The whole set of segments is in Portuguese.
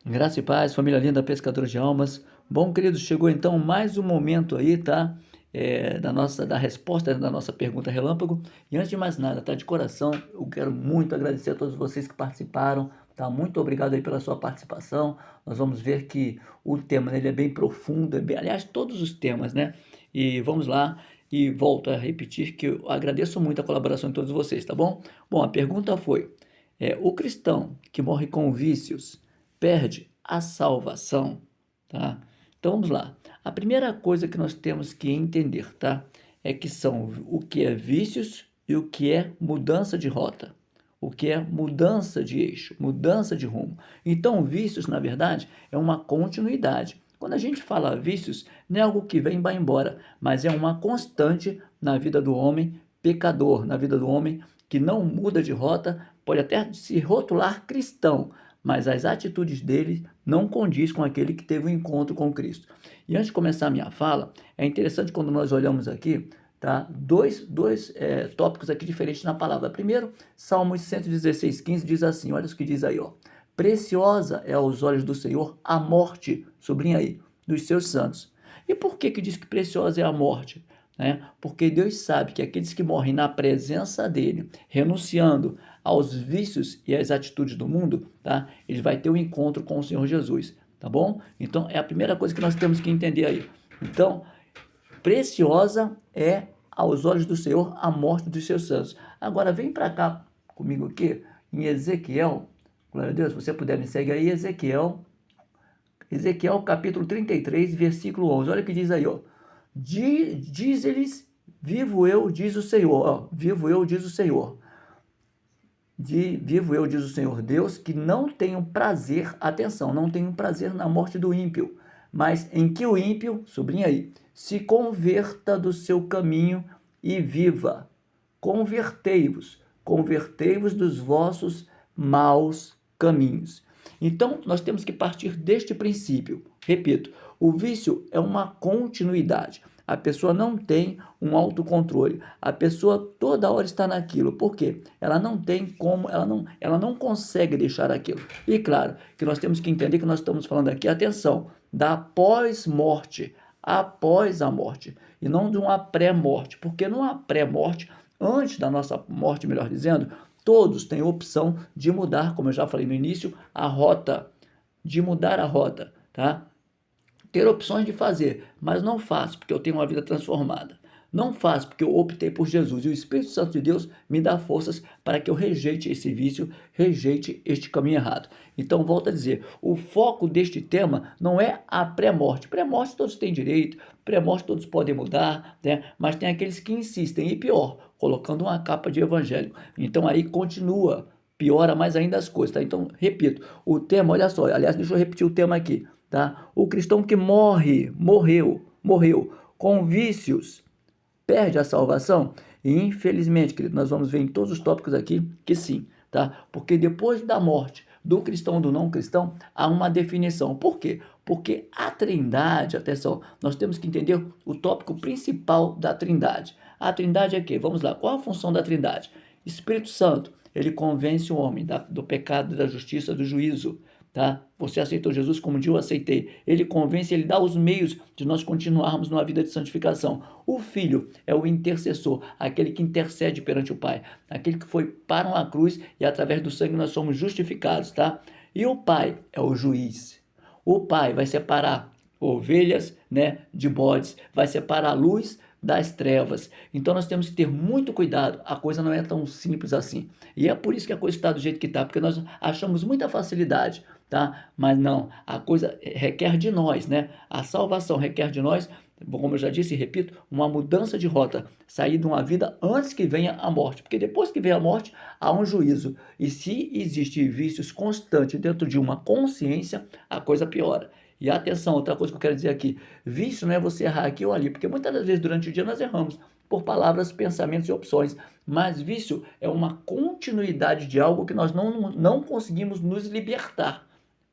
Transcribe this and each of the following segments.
Graça e paz, família linda, pescador de almas. Bom, queridos, chegou então mais um momento aí, tá? Da resposta da nossa pergunta relâmpago. E antes de mais nada, tá? De coração, eu quero muito agradecer a todos vocês que participaram, tá? Muito obrigado aí pela sua participação. Nós vamos ver que o tema ele é bem profundo, aliás, todos os temas, né? E vamos lá. E volto a repetir que eu agradeço muito a colaboração de todos vocês, tá bom? Bom, a pergunta foi: o cristão que morre com vícios perde a salvação, tá? Então vamos lá. A primeira coisa que nós temos que entender, tá? É que são o que é vícios e o que é mudança de rota. O que é mudança de eixo, mudança de rumo. Então, vícios, na verdade, é uma continuidade. Quando a gente fala vícios, não é algo que vem e vai embora, mas é uma constante na vida do homem pecador, na vida do homem que não muda de rota, pode até se rotular cristão, mas as atitudes dele não condiz com aquele que teve um encontro com Cristo. E antes de começar a minha fala, é interessante quando nós olhamos aqui, tá? Dois tópicos aqui diferentes na palavra. Primeiro, Salmos 116:15 diz assim, olha o que diz aí, ó. Preciosa é aos olhos do Senhor a morte, sublinha aí, dos seus santos. E por que diz que preciosa é a morte? Porque Deus sabe que aqueles que morrem na presença dele, renunciando aos vícios e às atitudes do mundo, tá? Ele vai ter um encontro com o Senhor Jesus, tá bom? Então é a primeira coisa que nós temos que entender aí. Então, preciosa é aos olhos do Senhor a morte dos seus santos. Agora vem para cá comigo aqui em Ezequiel, glória a Deus, se você puder me seguir aí, Ezequiel capítulo 33, versículo 11. Olha o que diz aí, ó. Diz-lhes, vivo eu, diz o Senhor, ó, vivo eu, diz o Senhor. Vivo eu, diz o Senhor Deus, que não tenho prazer, atenção, não tenho prazer na morte do ímpio, mas em que o ímpio, sublinha aí, se converta do seu caminho e viva. Convertei-vos dos vossos maus caminhos. Então, nós temos que partir deste princípio. Repito, o vício é uma continuidade. A pessoa não tem um autocontrole. A pessoa toda hora está naquilo. Por quê? Ela não tem como, ela não consegue deixar aquilo. E claro, que nós temos que entender que nós estamos falando aqui, atenção, da pós-morte, após a morte, e não de uma pré-morte. Porque numa pré-morte, antes da nossa morte, melhor dizendo, todos têm opção de mudar, como eu já falei no início, a rota, de mudar a rota, tá? Ter opções de fazer, mas não faço porque eu tenho uma vida transformada. Não faço porque eu optei por Jesus e o Espírito Santo de Deus me dá forças para que eu rejeite esse vício, rejeite este caminho errado. Então, volto a dizer, o foco deste tema não é a pré-morte. Pré-morte todos têm direito, pré-morte todos podem mudar, né? Mas tem aqueles que insistem, e pior, colocando uma capa de evangelho. Então aí continua, piora mais ainda as coisas, tá? Então, repito, o tema, olha só, aliás, deixa eu repetir o tema aqui, tá? O cristão que morreu com vícios, perde a salvação? E infelizmente, querido, nós vamos ver em todos os tópicos aqui que sim, tá? Porque depois da morte do cristão ou do não cristão, há uma definição. Por quê? Porque a Trindade, atenção, nós temos que entender o tópico principal da Trindade. A Trindade é o quê? Vamos lá, qual a função da Trindade? Espírito Santo, ele convence o homem do pecado, da justiça, do juízo. Tá? Você aceitou Jesus como eu aceitei. Ele convence, ele dá os meios de nós continuarmos numa vida de santificação. O Filho é o intercessor, aquele que intercede perante o Pai, aquele que foi para uma cruz e através do sangue nós somos justificados, tá? E o Pai é o juiz. O Pai vai separar ovelhas, né, de bodes, vai separar a luz das trevas. Então nós temos que ter muito cuidado. A coisa não é tão simples assim. E é por isso que a coisa está do jeito que está, porque nós achamos muita facilidade, tá? Mas não, a coisa requer de nós, né? A salvação requer de nós, como eu já disse e repito, uma mudança de rota, sair de uma vida antes que venha a morte, porque depois que vem a morte, há um juízo. E se existe vícios constantes dentro de uma consciência, a coisa piora. E atenção, outra coisa que eu quero dizer aqui, vício não é você errar aqui ou ali, porque muitas das vezes durante o dia nós erramos por palavras, pensamentos e opções, mas vício é uma continuidade de algo que nós não conseguimos nos libertar.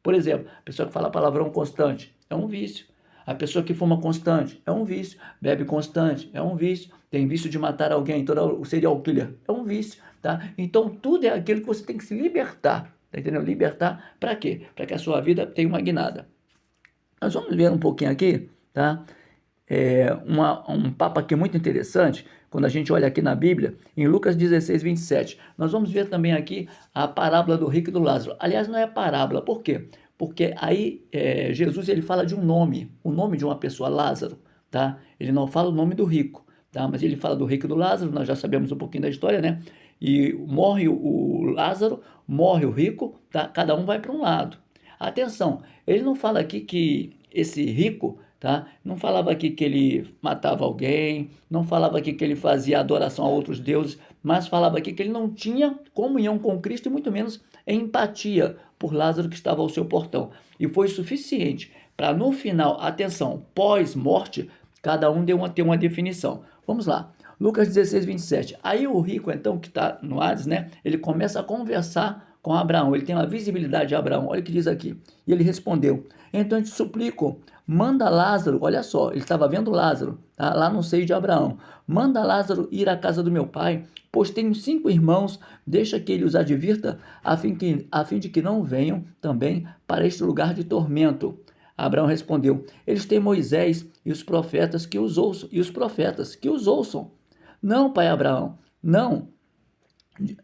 Por exemplo, a pessoa que fala palavrão constante é um vício. A pessoa que fuma constante é um vício. Bebe constante é um vício. Tem vício de matar alguém, o serial killer é um vício, tá? Então tudo é aquilo que você tem que se libertar, tá entendendo? Libertar para quê? Para que a sua vida tenha uma guinada. Nós vamos ver um pouquinho aqui, tá? Um papo aqui muito interessante, quando a gente olha aqui na Bíblia, em Lucas 16, 27. Nós vamos ver também aqui a parábola do rico e do Lázaro. Aliás, não é parábola, por quê? Porque aí Jesus ele fala de um nome, o nome de uma pessoa, Lázaro, tá? Ele não fala o nome do rico, tá? Mas ele fala do rico e do Lázaro, nós já sabemos um pouquinho da história, né? E morre o Lázaro, morre o rico, tá? Cada um vai para um lado. Atenção, ele não fala aqui que esse rico, tá? Não falava aqui que ele matava alguém, não falava aqui que ele fazia adoração a outros deuses, mas falava aqui que ele não tinha comunhão com Cristo e muito menos empatia por Lázaro que estava ao seu portão. E foi suficiente para no final, atenção, pós-morte, cada um ter uma definição. Vamos lá. Lucas 16, 27. Aí o rico, então, que está no Hades, né? Ele começa a conversar com Abraão. Ele tem uma visibilidade de Abraão. Olha o que diz aqui. E ele respondeu: então eu te suplico, manda Lázaro, olha só, ele estava vendo Lázaro, tá? Lá no seio de Abraão. Manda Lázaro ir à casa do meu pai, pois tenho 5 irmãos, deixa que ele os advirta, a fim de que não venham também para este lugar de tormento. Abraão respondeu: eles têm Moisés e os profetas que os ouçam. Não, pai Abraão, não.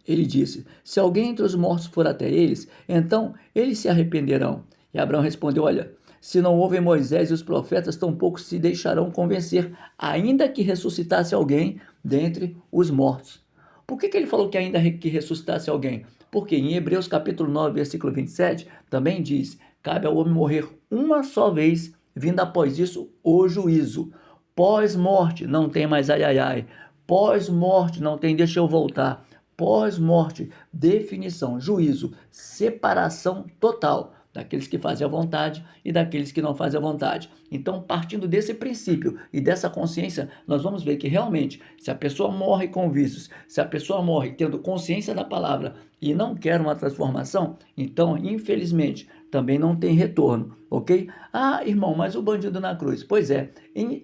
Ele disse: se alguém entre os mortos for até eles, então eles se arrependerão. E Abraão respondeu: olha, se não ouvem Moisés e os profetas, tampouco se deixarão convencer, ainda que ressuscitasse alguém dentre os mortos. Por que ele falou que ainda que ressuscitasse alguém? Porque em Hebreus capítulo 9, versículo 27, também diz: cabe ao homem morrer uma só vez, vindo após isso o juízo. Pós-morte não tem mais ai, ai, ai. Pós-morte não tem deixa eu voltar. Pós-morte, definição, juízo, separação total daqueles que fazem a vontade e daqueles que não fazem a vontade. Então, partindo desse princípio e dessa consciência, nós vamos ver que realmente, se a pessoa morre com vícios, se a pessoa morre tendo consciência da palavra e não quer uma transformação, então, infelizmente, também não tem retorno, ok? Ah, irmão, mas o bandido na cruz. Pois é,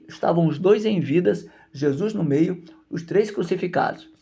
estavam os 2 em vidas, Jesus no meio, os 3 crucificados.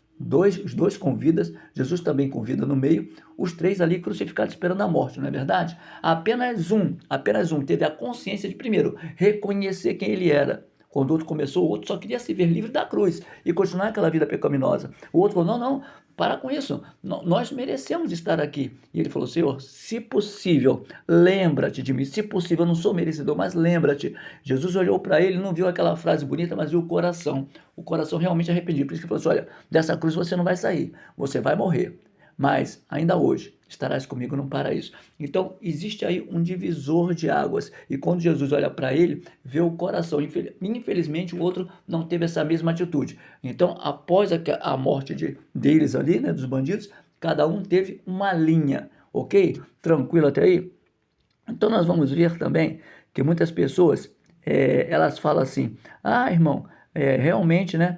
Os dois com vidas, Jesus também com vida no meio, os 3 ali crucificados esperando a morte, não é verdade? Apenas um teve a consciência de, primeiro, reconhecer quem ele era. Quando o outro começou, o outro só queria se ver livre da cruz e continuar aquela vida pecaminosa. O outro falou: não, para com isso, nós merecemos estar aqui. E ele falou: Senhor, se possível, lembra-te de mim. Se possível, eu não sou merecedor, mas lembra-te. Jesus olhou para ele, não viu aquela frase bonita, mas viu o coração realmente arrependido. Por isso que ele falou assim: olha, dessa cruz você não vai sair, você vai morrer, mas ainda hoje estarás comigo no paraíso. Então, existe aí um divisor de águas. E quando Jesus olha para ele, vê o coração. Infelizmente, o outro não teve essa mesma atitude. Então, após a morte deles ali, né, dos bandidos, cada um teve uma linha. Ok? Tranquilo até aí? Então, nós vamos ver também que muitas pessoas, elas falam assim: ah, irmão, realmente, né?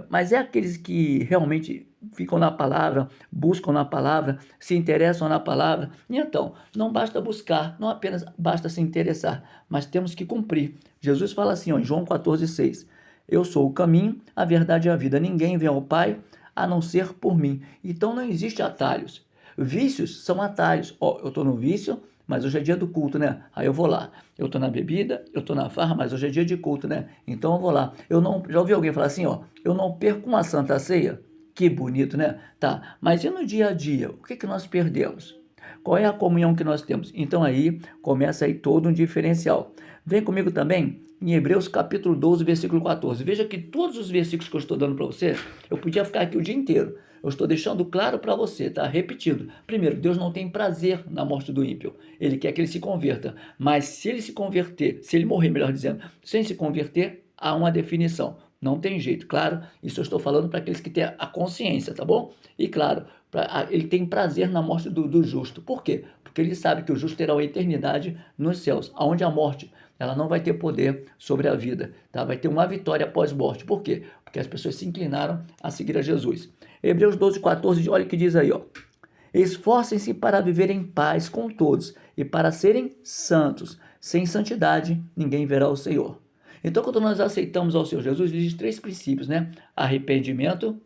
Mas é aqueles que realmente ficam na palavra, buscam na palavra, se interessam na palavra. E então, não basta buscar, não apenas basta se interessar, mas temos que cumprir. Jesus fala assim, ó, em João 14,6: eu sou o caminho, a verdade e a vida. Ninguém vem ao Pai a não ser por mim. Então não existe atalhos. Vícios são atalhos. Ó, eu estou no vício, mas hoje é dia do culto, né? Aí eu vou lá. Eu estou na bebida, eu estou na farra, mas hoje é dia de culto, né? Então eu vou lá. Já ouvi alguém falar assim, ó: eu não perco uma santa ceia. Que bonito, né? Tá, mas e no dia a dia? O que nós perdemos? Qual é a comunhão que nós temos? Então aí começa aí todo um diferencial. Vem comigo também em Hebreus capítulo 12, versículo 14. Veja que todos os versículos que eu estou dando para você, eu podia ficar aqui o dia inteiro. Eu estou deixando claro para você, tá? Repetindo. Primeiro, Deus não tem prazer na morte do ímpio. Ele quer que ele se converta. Mas se ele se converter, se ele morrer, melhor dizendo, sem se converter, há uma definição. Não tem jeito, claro, isso eu estou falando para aqueles que têm a consciência, tá bom? E claro, ele tem prazer na morte do justo. Por quê? Porque ele sabe que o justo terá uma eternidade nos céus, onde a morte ela não vai ter poder sobre a vida, tá? Vai ter uma vitória pós-morte. Por quê? Porque as pessoas se inclinaram a seguir a Jesus. Hebreus 12, 14, olha o que diz aí, ó: esforcem-se para viver em paz com todos e para serem santos. Sem santidade, ninguém verá o Senhor. Então, quando nós aceitamos ao Senhor Jesus, existem 3 princípios, né? Arrependimento,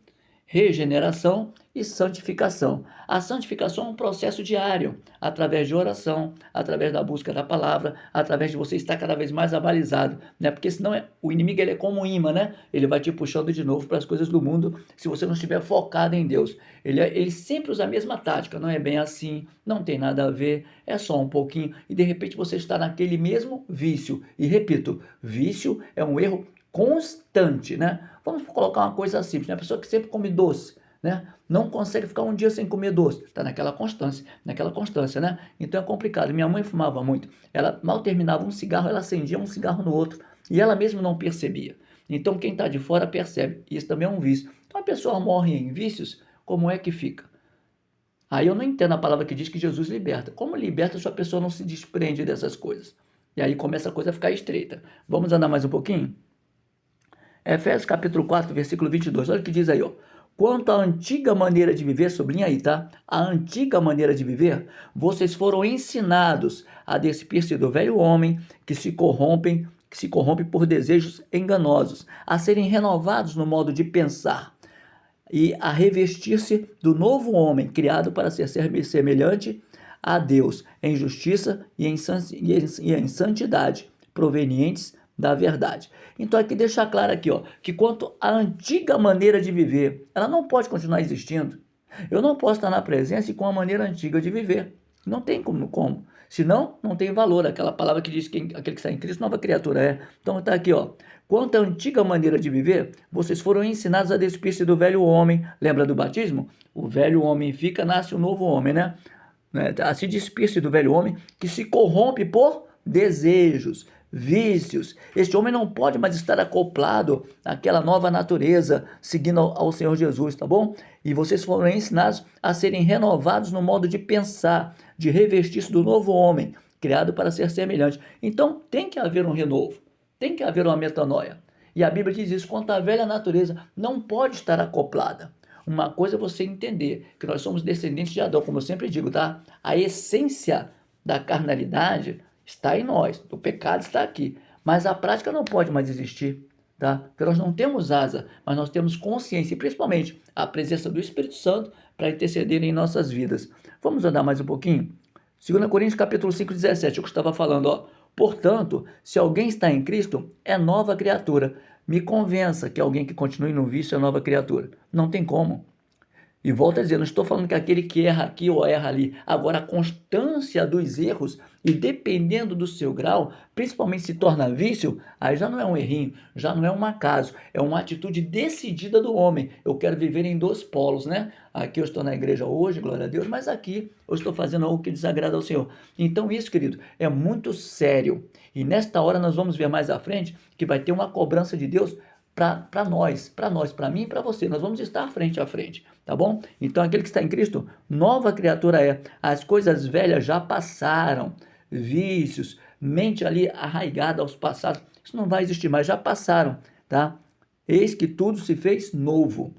regeneração e santificação. A santificação é um processo diário, através de oração, através da busca da palavra, através de você estar cada vez mais avalizado, né? Porque senão o inimigo ele é como um imã, né? Ele vai te puxando de novo para as coisas do mundo se você não estiver focado em Deus. Ele sempre usa a mesma tática, não é bem assim, não tem nada a ver, é só um pouquinho, e de repente você está naquele mesmo vício. E repito, vício é um erro constante, né? Vamos colocar uma coisa simples, né? A pessoa que sempre come doce, né? Não consegue ficar um dia sem comer doce, está naquela constância, né? Então é complicado. Minha mãe fumava muito, ela mal terminava um cigarro, ela acendia um cigarro no outro, e ela mesma não percebia. Então quem está de fora percebe, isso também é um vício. Então a pessoa morre em vícios, como é que fica? Aí eu não entendo a palavra que diz que Jesus liberta. Como liberta se a pessoa não se desprende dessas coisas? E aí começa a coisa a ficar estreita. Vamos andar mais um pouquinho? Efésios capítulo 4, versículo 22. Olha o que diz aí, ó. Quanto à antiga maneira de viver, sublinha aí, tá? A antiga maneira de viver, vocês foram ensinados a despir-se do velho homem que se corrompe por desejos enganosos, a serem renovados no modo de pensar e a revestir-se do novo homem, criado para ser semelhante a Deus, em justiça e em santidade, provenientes da verdade. Então aqui deixa claro aqui, ó, que quanto à antiga maneira de viver, ela não pode continuar existindo. Eu não posso estar na presença e com a maneira antiga de viver. Não tem como. Senão, não tem valor. Aquela palavra que diz que aquele que está em Cristo, nova criatura é. Então está aqui, ó. Quanto à antiga maneira de viver, vocês foram ensinados a despir-se do velho homem. Lembra do batismo? O velho homem fica, nasce o novo homem, né? A se despir-se do velho homem que se corrompe por desejos, vícios. Este homem não pode mais estar acoplado àquela nova natureza, seguindo ao Senhor Jesus, tá bom? E vocês foram ensinados a serem renovados no modo de pensar, de revestir-se do novo homem, criado para ser semelhante. Então, tem que haver um renovo, tem que haver uma metanoia. E a Bíblia diz isso, quanto à velha natureza não pode estar acoplada. Uma coisa é você entender que nós somos descendentes de Adão, como eu sempre digo, tá? A essência da carnalidade está em nós, o pecado está aqui, mas a prática não pode mais existir, tá? Porque nós não temos asa, mas nós temos consciência e principalmente a presença do Espírito Santo para interceder em nossas vidas. Vamos andar mais um pouquinho? 2 Coríntios capítulo 5, 17, eu estava falando, ó. Portanto, se alguém está em Cristo, é nova criatura. Me convença que alguém que continue no vício é nova criatura. Não tem como. E volto a dizer, não estou falando que aquele que erra aqui ou erra ali. Agora, a constância dos erros, e dependendo do seu grau, principalmente se torna vício, aí já não é um errinho, já não é um acaso, é uma atitude decidida do homem. Eu quero viver em dois polos, né? Aqui eu estou na igreja hoje, glória a Deus, mas aqui eu estou fazendo algo que desagrada ao Senhor. Então isso, querido, é muito sério. E nesta hora nós vamos ver mais à frente que vai ter uma cobrança de Deus para nós, para mim e para você. Nós vamos estar frente a frente, tá bom? Então aquele que está em Cristo, nova criatura é. As coisas velhas já passaram, vícios, mente ali arraigada aos passados, isso não vai existir mais, já passaram, tá? Eis que tudo se fez novo,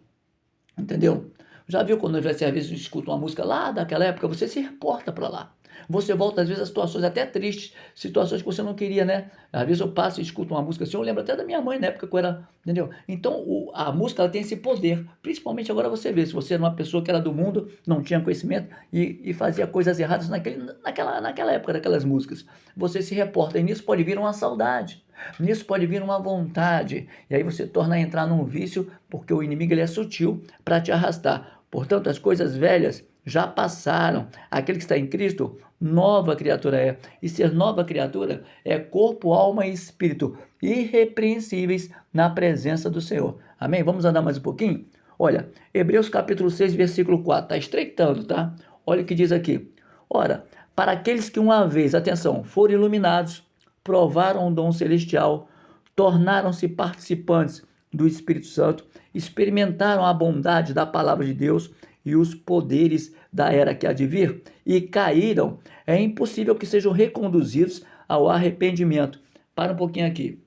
entendeu? Já viu quando você às vezes escuta uma música lá daquela época, você se reporta para lá. Você volta às vezes a situações até tristes, situações que você não queria, né? Às vezes eu passo e escuto uma música assim, eu lembro até da minha mãe na época que eu era, entendeu? Então a música ela tem esse poder, principalmente agora você vê, se você era uma pessoa que era do mundo, não tinha conhecimento e fazia coisas erradas naquela época daquelas músicas, você se reporta e nisso pode vir uma saudade. Nisso pode vir uma vontade, e aí você torna a entrar num vício, porque o inimigo ele é sutil para te arrastar. Portanto, as coisas velhas já passaram. Aquele que está em Cristo, nova criatura é. E ser nova criatura é corpo, alma e espírito irrepreensíveis na presença do Senhor. Amém? Vamos andar mais um pouquinho? Olha, Hebreus capítulo 6, versículo 4. Está estreitando, tá? Olha o que diz aqui. Ora, para aqueles que uma vez, atenção, foram iluminados, provaram o dom celestial, tornaram-se participantes do Espírito Santo, experimentaram a bondade da palavra de Deus e os poderes da era que há de vir, e caíram, é impossível que sejam reconduzidos ao arrependimento. Para um pouquinho aqui.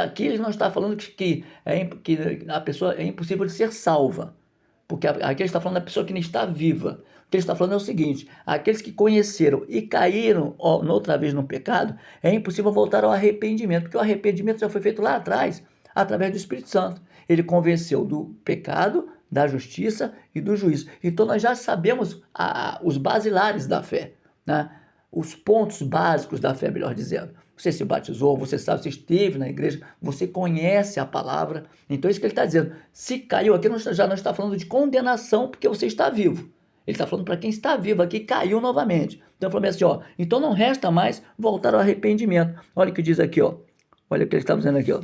Aqui ele não está falando que a pessoa é impossível de ser salva, porque aqui ele está falando da pessoa que não está viva. O que ele está falando é o seguinte: aqueles que conheceram e caíram outra vez no pecado, é impossível voltar ao arrependimento, porque o arrependimento já foi feito lá atrás, através do Espírito Santo. Ele convenceu do pecado, da justiça e do juízo. Então nós já sabemos os basilares da fé, né? Os pontos básicos da fé, melhor dizendo. Você se batizou, você sabe, você esteve na igreja, você conhece a palavra. Então é isso que ele está dizendo. Se caiu aqui, já não está falando de condenação porque você está vivo. Ele está falando para quem está vivo aqui, caiu novamente. Então, falando assim, ó, então não resta mais voltar ao arrependimento. Olha o que diz aqui, ó. Olha o que ele está dizendo aqui, ó.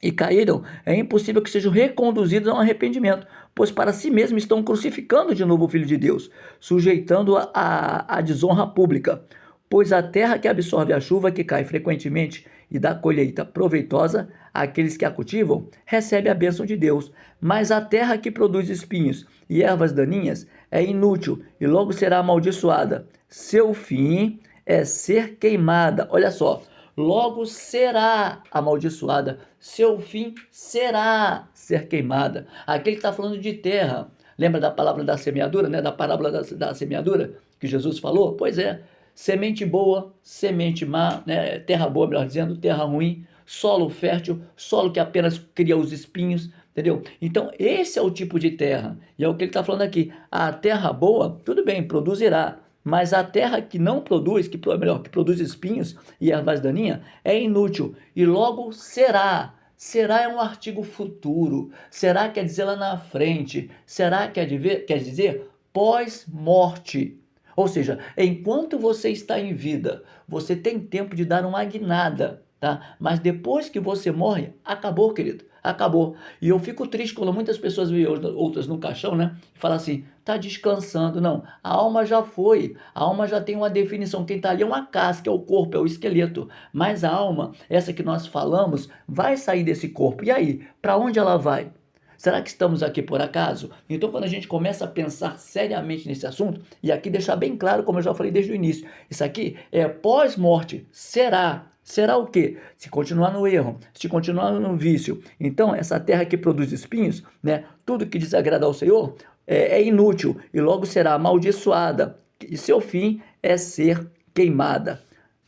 E caíram, é impossível que sejam reconduzidos a um arrependimento, pois para si mesmos estão crucificando de novo o Filho de Deus, sujeitando-o à desonra pública. Pois a terra que absorve a chuva que cai frequentemente e dá colheita proveitosa àqueles que a cultivam, recebe a bênção de Deus. Mas a terra que produz espinhos e ervas daninhas é inútil e logo será amaldiçoada. Seu fim é ser queimada. Olha só. Logo será amaldiçoada, seu fim será ser queimada. Aqui ele está falando de terra. Lembra da palavra da semeadura, né? Da parábola da semeadura que Jesus falou? Pois é, semente boa, semente má, né? Terra boa, melhor dizendo, terra ruim, solo fértil, solo que apenas cria os espinhos, entendeu? Então esse é o tipo de terra, e é o que ele está falando aqui. A terra boa, tudo bem, produzirá. Mas a terra que não produz, que produz espinhos e ervas daninhas, é inútil e logo será. Será é um artigo futuro. Será quer dizer lá na frente. Será quer dizer pós-morte. Ou seja, enquanto você está em vida, você tem tempo de dar uma guinada, tá? Mas depois que você morre, acabou, querido. Acabou. E eu fico triste quando muitas pessoas veem outras no caixão, né? E falam assim, tá descansando. Não, a alma já foi. A alma já tem uma definição. Quem tá ali é uma casca, é o corpo, é o esqueleto. Mas a alma, essa que nós falamos, vai sair desse corpo. E aí, para onde ela vai? Será que estamos aqui por acaso? Então, quando a gente começa a pensar seriamente nesse assunto, e aqui deixar bem claro, como eu já falei desde o início, isso aqui é pós-morte, será. Será o quê? Se continuar no erro, se continuar no vício. Então, essa terra que produz espinhos, né, tudo que desagrada ao Senhor, é inútil e logo será amaldiçoada. E seu fim é ser queimada.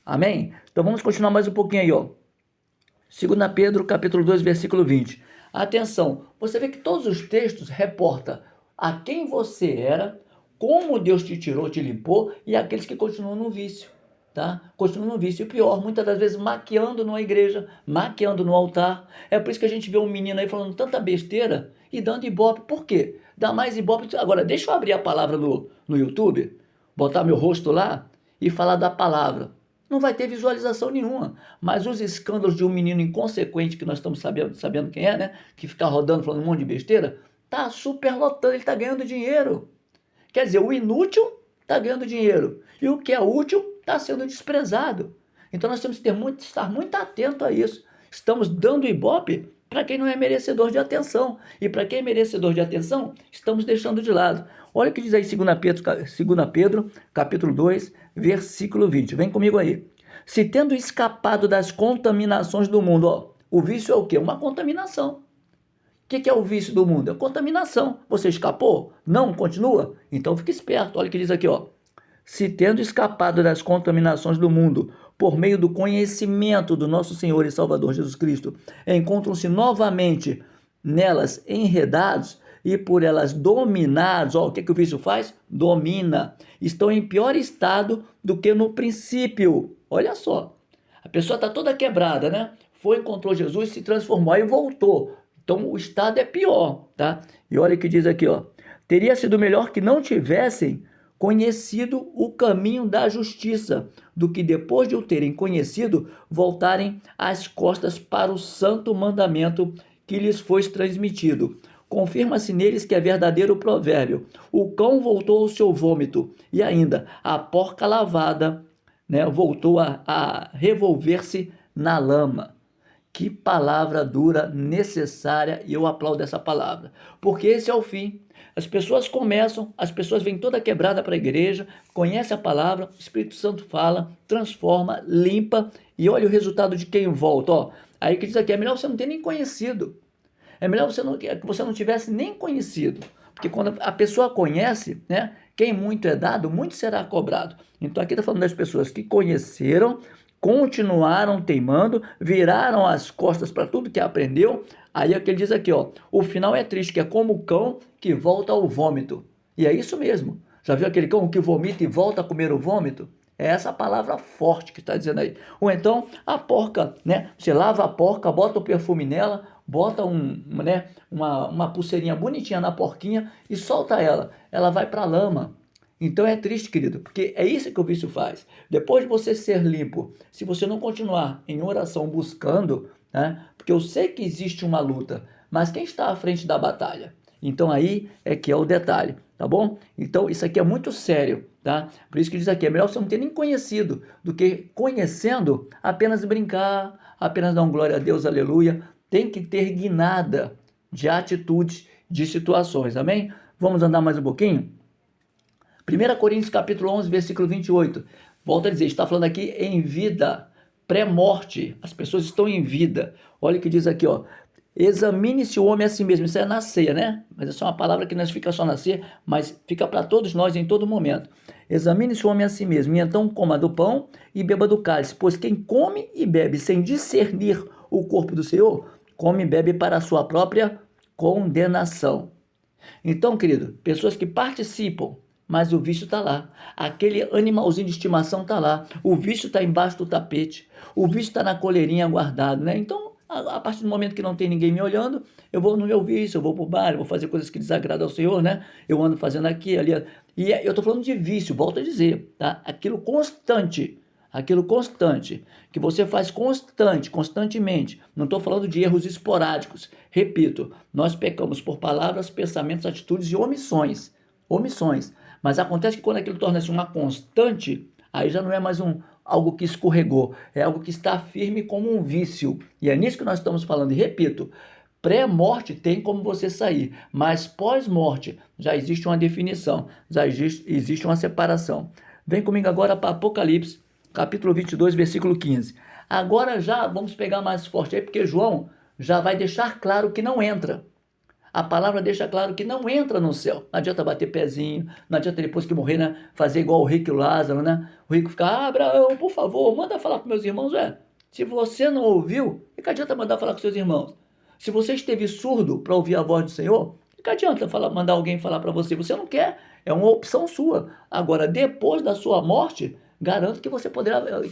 Amém? Então, vamos continuar mais um pouquinho aí, ó. 2 Pedro, capítulo 2, versículo 20. Atenção, você vê que todos os textos reportam a quem você era, como Deus te tirou, te limpou, e aqueles que continuam no vício, tá? Continuam no vício. E o pior, muitas das vezes maquiando numa igreja, maquiando no altar. É por isso que a gente vê um menino aí falando tanta besteira e dando ibope. Por quê? Dá mais ibope. Agora, deixa eu abrir a palavra no YouTube, botar meu rosto lá e falar da palavra. Não vai ter visualização nenhuma. Mas os escândalos de um menino inconsequente, que nós estamos sabendo quem é, né? Que fica rodando, falando um monte de besteira, tá super lotando, ele tá ganhando dinheiro. Quer dizer, o inútil tá ganhando dinheiro. E o que é útil está sendo desprezado. Então nós temos que estar muito atento a isso. Estamos dando ibope para quem não é merecedor de atenção. E para quem é merecedor de atenção, estamos deixando de lado. Olha o que diz aí 2 Pedro, capítulo 2, versículo 20. Vem comigo aí. Se tendo escapado das contaminações do mundo, ó, o vício é o quê? Uma contaminação. O que é o vício do mundo? É contaminação. Você escapou? Não? Continua? Então fique esperto. Olha o que diz aqui, ó. Se tendo escapado das contaminações do mundo por meio do conhecimento do nosso Senhor e Salvador Jesus Cristo, encontram-se novamente nelas enredados e por elas dominados. Ó, o que o vício faz? Domina. Estão em pior estado do que no princípio. Olha só. A pessoa está toda quebrada, né? Foi, encontrou Jesus, se transformou e voltou. Então o estado é pior, tá? E olha o que diz aqui, ó. Teria sido melhor que não tivessem conhecido o caminho da justiça, do que depois de o terem conhecido, voltarem as costas para o santo mandamento que lhes foi transmitido. Confirma-se neles que é verdadeiro o provérbio: o cão voltou ao seu vômito, e ainda a porca lavada, né, voltou a revolver-se na lama. Que palavra dura, necessária, e eu aplaudo essa palavra, porque esse é o fim. As pessoas vêm toda quebrada para a igreja, conhecem a palavra, o Espírito Santo fala, transforma, limpa, e olha o resultado de quem volta. Ó, aí que diz aqui, é melhor você não ter nem conhecido, é melhor que você não tivesse nem conhecido, porque quando a pessoa conhece, né, quem muito é dado, muito será cobrado. Então aqui está falando das pessoas que conheceram, continuaram teimando, viraram as costas para tudo que aprendeu. Aí é o que ele diz aqui, ó, o final é triste, que é como o cão que volta ao vômito. E é isso mesmo. Já viu aquele cão que vomita e volta a comer o vômito? É essa palavra forte que está dizendo aí. Ou então a porca, né? Você lava a porca, bota o perfume nela, bota uma pulseirinha bonitinha na porquinha e solta ela. Ela vai para a lama. Então é triste, querido, porque é isso que o vício faz. Depois de você ser limpo, se você não continuar em oração buscando, né? Porque eu sei que existe uma luta, mas quem está à frente da batalha? Então aí é que é o detalhe, tá bom? Então isso aqui é muito sério, tá? Por isso que diz aqui, é melhor você não ter nem conhecido do que conhecendo apenas brincar, apenas dar um glória a Deus, aleluia. Tem que ter guinada de atitudes, de situações, amém? Vamos andar mais um pouquinho? 1 Coríntios capítulo 11, versículo 28. Volta a dizer, está falando aqui em vida, pré-morte. As pessoas estão em vida. Olha o que diz aqui, ó. Examine-se o homem a si mesmo. Isso é na ceia, né? Mas essa é uma palavra que não fica só na ceia, mas fica para todos nós em todo momento. Examine-se o homem a si mesmo, e então coma do pão e beba do cálice, pois quem come e bebe sem discernir o corpo do Senhor, come e bebe para a sua própria condenação. Então, querido, pessoas que participam, mas o vício está lá. Aquele animalzinho de estimação está lá. O vício está embaixo do tapete. O vício está na coleirinha guardado, né? Então, a partir do momento que não tem ninguém me olhando, eu vou no meu vício, eu vou para o bar, eu vou fazer coisas que desagradam ao Senhor, né? Eu ando fazendo aqui, ali. E eu estou falando de vício, volto a dizer, tá? Aquilo constante, que você faz constantemente. Não estou falando de erros esporádicos. Repito, nós pecamos por palavras, pensamentos, atitudes e omissões. Mas acontece que quando aquilo torna-se uma constante, aí já não é mais algo que escorregou, é algo que está firme como um vício. E é nisso que nós estamos falando. E repito, pré-morte tem como você sair, mas pós-morte já existe uma definição, já existe uma separação. Vem comigo agora para Apocalipse, capítulo 22, versículo 15. Agora já vamos pegar mais forte aí, porque João já vai deixar claro que não entra. A palavra deixa claro que não entra no céu. Não adianta bater pezinho, não adianta depois que morrer, né, fazer igual o rico e o Lázaro, né? O rico fica, Abraão, por favor, manda falar com meus irmãos. Se você não ouviu, que adianta mandar falar com seus irmãos? Se você esteve surdo para ouvir a voz do Senhor, que adianta mandar alguém falar para você? Você não quer, é uma opção sua. Agora, depois da sua morte, garanto que você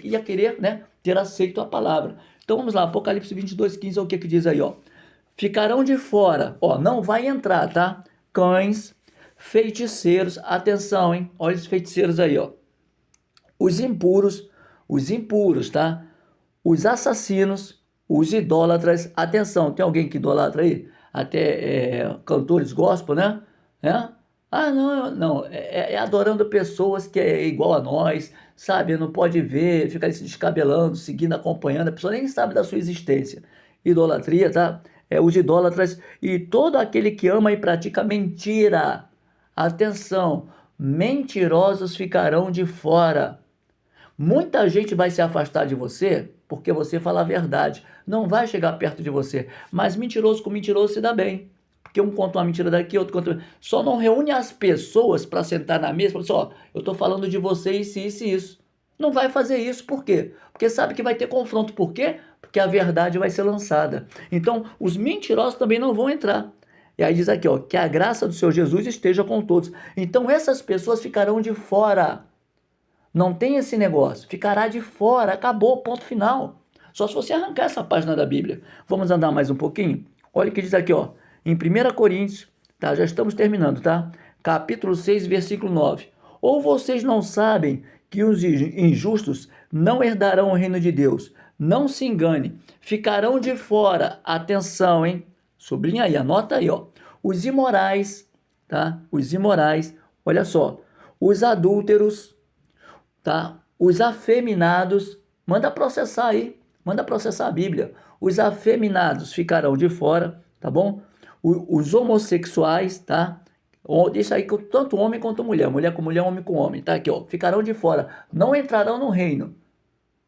ia querer, né, ter aceito a palavra. Então vamos lá, Apocalipse 22, 15 é o que diz aí, ó. Ficarão de fora, ó, não vai entrar, tá? Cães, feiticeiros, atenção, hein? Olha os feiticeiros aí, ó. Os impuros, tá? Os assassinos, os idólatras, atenção, tem alguém que idolatra aí? Até cantores gospel, né? Não, é adorando pessoas que é igual a nós, sabe? Não pode ver, fica ali se descabelando, seguindo, acompanhando, a pessoa nem sabe da sua existência. Idolatria, tá? Os idólatras e todo aquele que ama e pratica mentira. Atenção, mentirosos ficarão de fora. Muita gente vai se afastar de você porque você fala a verdade. Não vai chegar perto de você. Mas mentiroso com mentiroso se dá bem. Porque um conta uma mentira daqui, outro conta... Só não reúne as pessoas para sentar na mesa e falar assim, ó, eu estou falando de você, isso, isso e isso. Não vai fazer isso, por quê? Porque sabe que vai ter confronto. Por quê? Porque a verdade vai ser lançada. Então, os mentirosos também não vão entrar. E aí diz aqui, ó, que a graça do Senhor Jesus esteja com todos. Então, essas pessoas ficarão de fora. Não tem esse negócio. Ficará de fora. Acabou, ponto final. Só se você arrancar essa página da Bíblia. Vamos andar mais um pouquinho? Olha o que diz aqui, ó. Em 1 Coríntios, tá? Já estamos terminando, tá? Capítulo 6, versículo 9. Ou vocês não sabem que os injustos não herdarão o reino de Deus? Não se engane, ficarão de fora. Atenção, hein? Sublinha aí, anota aí, ó. Os imorais, tá? Os imorais, olha só. Os adúlteros, tá? Os afeminados, manda processar aí, manda processar a Bíblia. Os afeminados ficarão de fora, tá bom? Os homossexuais, tá? Isso aí, tanto homem quanto mulher, mulher com mulher, homem com homem, tá? Aqui, ó, ficarão de fora, não entrarão no reino.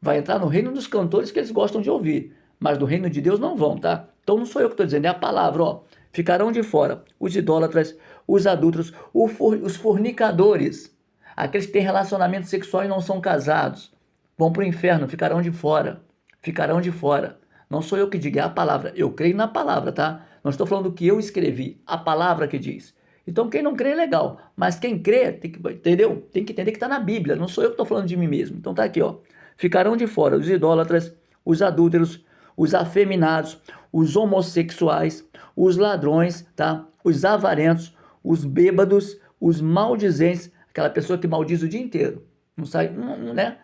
Vai entrar no reino dos cantores que eles gostam de ouvir, mas do reino de Deus não vão, tá? Então não sou eu que estou dizendo, é a palavra, ó. Ficarão de fora os idólatras, os adúlteros, os fornicadores, aqueles que têm relacionamento sexual e não são casados, vão para o inferno, ficarão de fora. Ficarão de fora. Não sou eu que digo, é a palavra. Eu creio na palavra, tá? Não estou falando do que eu escrevi, a palavra que diz. Então, quem não crê é legal, mas quem crê, tem que, entendeu? Tem que entender que está na Bíblia, não sou eu que estou falando de mim mesmo. Então tá aqui, ó. Ficarão de fora os idólatras, os adúlteros, os afeminados, os homossexuais, os ladrões, tá? Os avarentos, os bêbados, os maldizentes, aquela pessoa que maldiz o dia inteiro. Não sai, né?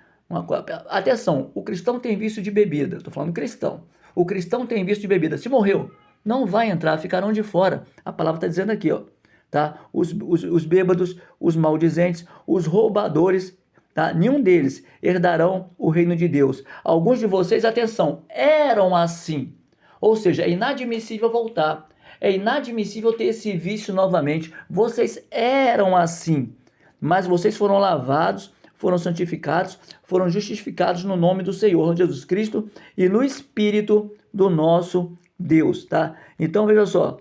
Atenção, o cristão tem vício de bebida, estou falando cristão. O cristão tem vício de bebida. Se morreu, não vai entrar, ficarão de fora. A palavra está dizendo aqui, ó. Tá? Os bêbados, os maldizentes, os roubadores, tá? Nenhum deles herdarão o reino de Deus. Alguns de vocês, atenção, eram assim. Ou seja, é inadmissível voltar. É inadmissível ter esse vício novamente. Vocês eram assim, mas vocês foram lavados, foram santificados, foram justificados no nome do Senhor Jesus Cristo e no Espírito do nosso Deus, tá? Então, veja só.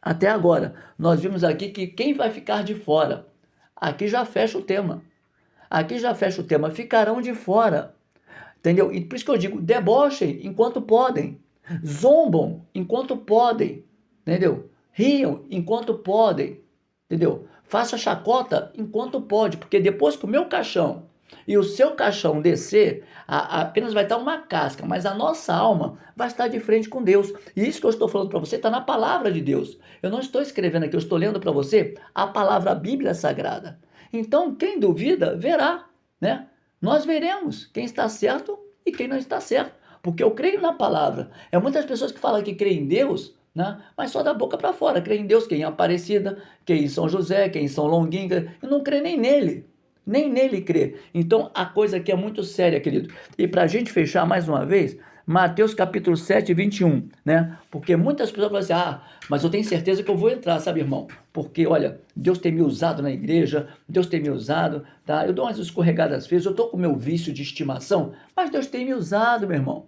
Até agora, nós vimos aqui que quem vai ficar de fora? Aqui já fecha o tema. Aqui já fecha o tema. Ficarão de fora. Entendeu? E por isso que eu digo, debochem enquanto podem. Zombam enquanto podem. Entendeu? Riam enquanto podem. Entendeu? Faça chacota enquanto pode. Porque depois que o meu caixão e o seu caixão descer, apenas vai estar uma casca, mas a nossa alma vai estar de frente com Deus. E isso que eu estou falando para você está na palavra de Deus. Eu não estou escrevendo aqui, eu estou lendo para você a palavra, a Bíblia Sagrada. Então, quem duvida, verá, né? Nós veremos quem está certo e quem não está certo, porque eu creio na palavra. É muitas pessoas que falam que creem em Deus, né? Mas só da boca para fora. Creem em Deus, quem em Aparecida, quem em São José, quem em São Longuinho, e não crê nem nele. Nem nele crê. Então, a coisa aqui é muito séria, querido. E para a gente fechar mais uma vez, Mateus capítulo 7, 21, né? Porque muitas pessoas falam assim, mas eu tenho certeza que eu vou entrar, sabe, irmão? Porque, olha, Deus tem me usado na igreja, Deus tem me usado, tá? Eu dou umas escorregadas às vezes, eu estou com o meu vício de estimação, mas Deus tem me usado, meu irmão.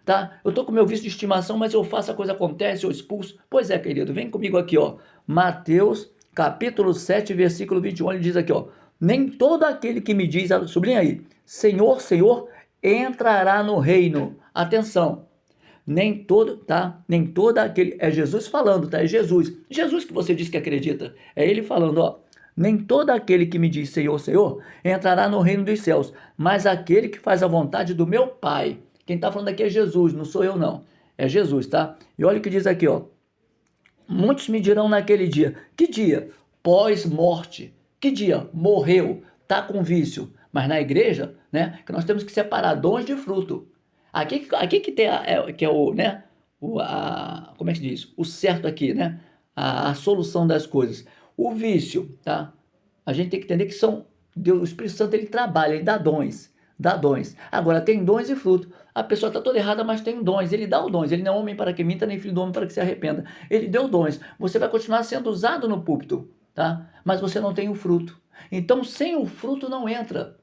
Tá? Eu estou com o meu vício de estimação, mas eu faço, a coisa acontece, eu expulso. Pois é, querido, vem comigo aqui, ó. Mateus capítulo 7, versículo 21, ele diz aqui, ó. Nem todo aquele que me diz, sublinha aí, Senhor, Senhor, entrará no reino. Atenção, nem todo, tá? Nem todo aquele, é Jesus falando, tá? É Jesus. Jesus que você diz que acredita. É ele falando, ó. Nem todo aquele que me diz Senhor, Senhor, entrará no reino dos céus, mas aquele que faz a vontade do meu Pai. Quem está falando aqui é Jesus, não sou eu não. É Jesus, tá? E olha o que diz aqui, ó. Muitos me dirão naquele dia. Que dia? Pós-morte. Que dia? Morreu, tá com vício. Mas na igreja, né, que nós temos que separar dons de fruto. Aqui que tem que é o, né, como é que se diz? O certo aqui, né? A solução das coisas. O vício, tá? A gente tem que entender que Deus, o Espírito Santo, ele trabalha, ele dá dons. Dá dons. Agora, tem dons e fruto. A pessoa está toda errada, mas tem dons. Ele dá os dons. Ele não é homem para que minta, nem filho do homem para que se arrependa. Ele deu dons. Você vai continuar sendo usado no púlpito, tá? Mas você não tem o fruto. Então, sem o fruto não entra.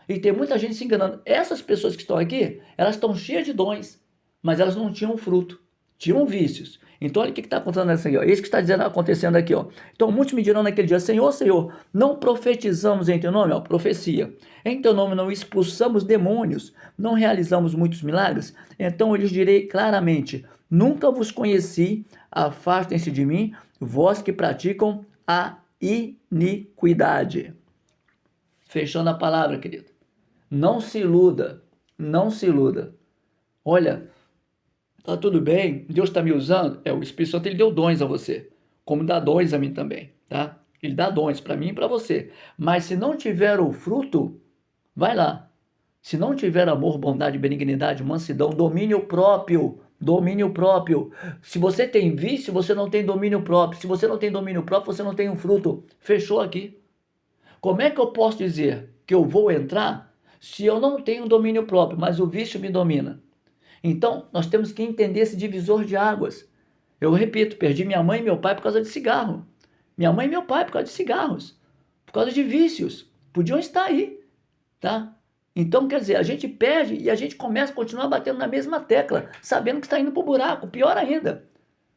E tem muita gente se enganando. Essas pessoas que estão aqui, elas estão cheias de dons, mas elas não tinham fruto. Tinham vícios. Então, olha o que está acontecendo nessa aqui, ó. Isso que está acontecendo aqui, ó. Então, muitos me dirão naquele dia, Senhor, Senhor, não profetizamos em teu nome? Ó, profecia. Em teu nome não expulsamos demônios, não realizamos muitos milagres? Então, eu lhes direi claramente, nunca vos conheci, afastem-se de mim, vós que praticam a iniquidade. Fechando a palavra, querido. Não se iluda, não se iluda. Olha, tá tudo bem, Deus está me usando, o Espírito Santo, ele deu dons a você, como dá dons a mim também, tá? Ele dá dons para mim e para você. Mas se não tiver o fruto, vai lá. Se não tiver amor, bondade, benignidade, mansidão, domínio próprio. Se você tem vício, você não tem domínio próprio. Se você não tem domínio próprio, você não tem um fruto. Fechou aqui. Como é que eu posso dizer que eu vou entrar se eu não tenho domínio próprio, mas o vício me domina? Então, nós temos que entender esse divisor de águas. Eu repito, perdi minha mãe e meu pai por causa de cigarro. Minha mãe e meu pai por causa de cigarros. Por causa de vícios. Podiam estar aí, tá? Então, quer dizer, a gente perde e a gente começa a continuar batendo na mesma tecla, sabendo que está indo para o buraco, pior ainda,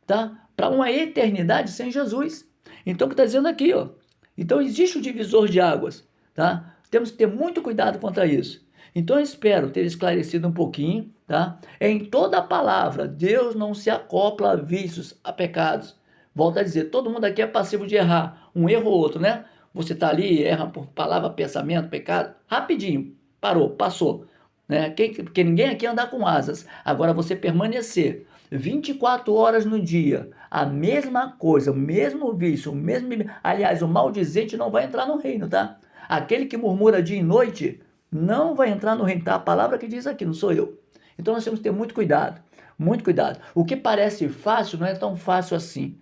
tá? Para uma eternidade sem Jesus. Então, o que está dizendo aqui, ó. Então, existe o divisor de águas, tá? Temos que ter muito cuidado contra isso. Então eu espero ter esclarecido um pouquinho, tá? Em toda a palavra, Deus não se acopla a vícios, a pecados. Volto a dizer, todo mundo aqui é passivo de errar, um erro ou outro, né? Você tá ali, erra por palavra, pensamento, pecado, rapidinho, parou, passou, né? Porque ninguém aqui anda com asas. Agora você permanecer 24 horas no dia, a mesma coisa, o mesmo vício, o mesmo... Aliás, o maldizente não vai entrar no reino, tá? Aquele que murmura dia e noite não vai entrar no reino, tá? A palavra que diz aqui, não sou eu. Então nós temos que ter muito cuidado, muito cuidado. O que parece fácil não é tão fácil assim.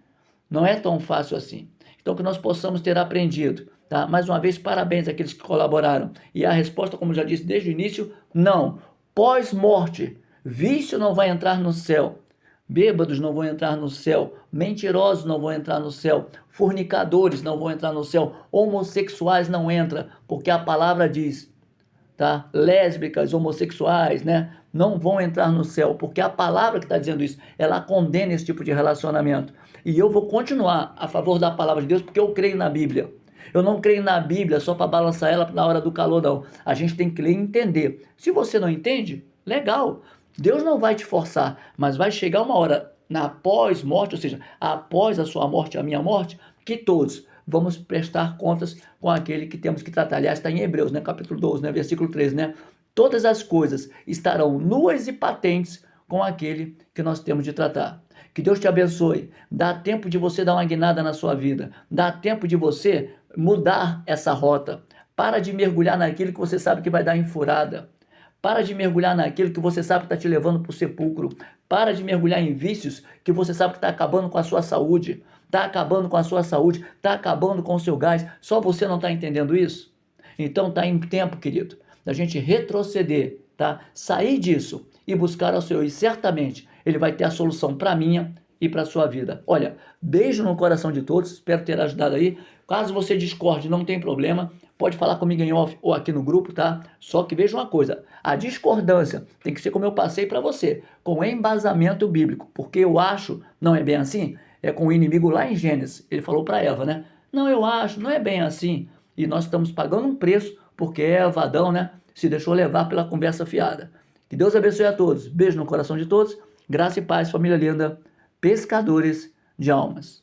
Não é tão fácil assim. Então que nós possamos ter aprendido, tá? Mais uma vez, parabéns àqueles que colaboraram. E a resposta, como já disse desde o início, não. Pós-morte, vício não vai entrar no céu. Bêbados não vão entrar no céu, mentirosos não vão entrar no céu, fornicadores não vão entrar no céu, homossexuais não entram, porque a palavra diz, tá? Lésbicas, homossexuais, né? Não vão entrar no céu, porque a palavra que está dizendo isso, ela condena esse tipo de relacionamento. E eu vou continuar a favor da palavra de Deus, porque eu creio na Bíblia. Eu não creio na Bíblia só para balançar ela na hora do calor, não. A gente tem que ler e entender. Se você não entende, legal. Deus não vai te forçar, mas vai chegar uma hora na pós-morte, ou seja, após a sua morte, a minha morte, que todos vamos prestar contas com aquele que temos que tratar. Aliás, está em Hebreus, né, capítulo 12, né, versículo 13, né? Todas as coisas estarão nuas e patentes com aquele que nós temos de tratar. Que Deus te abençoe. Dá tempo de você dar uma guinada na sua vida. Dá tempo de você mudar essa rota. Para de mergulhar naquilo que você sabe que vai dar enfurada. Para de mergulhar naquilo que você sabe que está te levando para o sepulcro. Para de mergulhar em vícios que você sabe que está acabando com a sua saúde. Está acabando com a sua saúde, está acabando com o seu gás. Só você não está entendendo isso? Então está em tempo, querido, da gente retroceder, tá? Sair disso e buscar ao Senhor. E certamente Ele vai ter a solução para a minha e para a sua vida. Olha, beijo no coração de todos. Espero ter ajudado aí. Caso você discorde, não tem problema. Pode falar comigo em off ou aqui no grupo, tá? Só que veja uma coisa, a discordância tem que ser como eu passei para você, com embasamento bíblico, porque eu acho, não é bem assim? É com o inimigo lá em Gênesis, ele falou para Eva, né? Não, eu acho, não é bem assim. E nós estamos pagando um preço, porque Eva, Adão, né, se deixou levar pela conversa fiada. Que Deus abençoe a todos. Beijo no coração de todos. Graça e paz, família linda, pescadores de almas.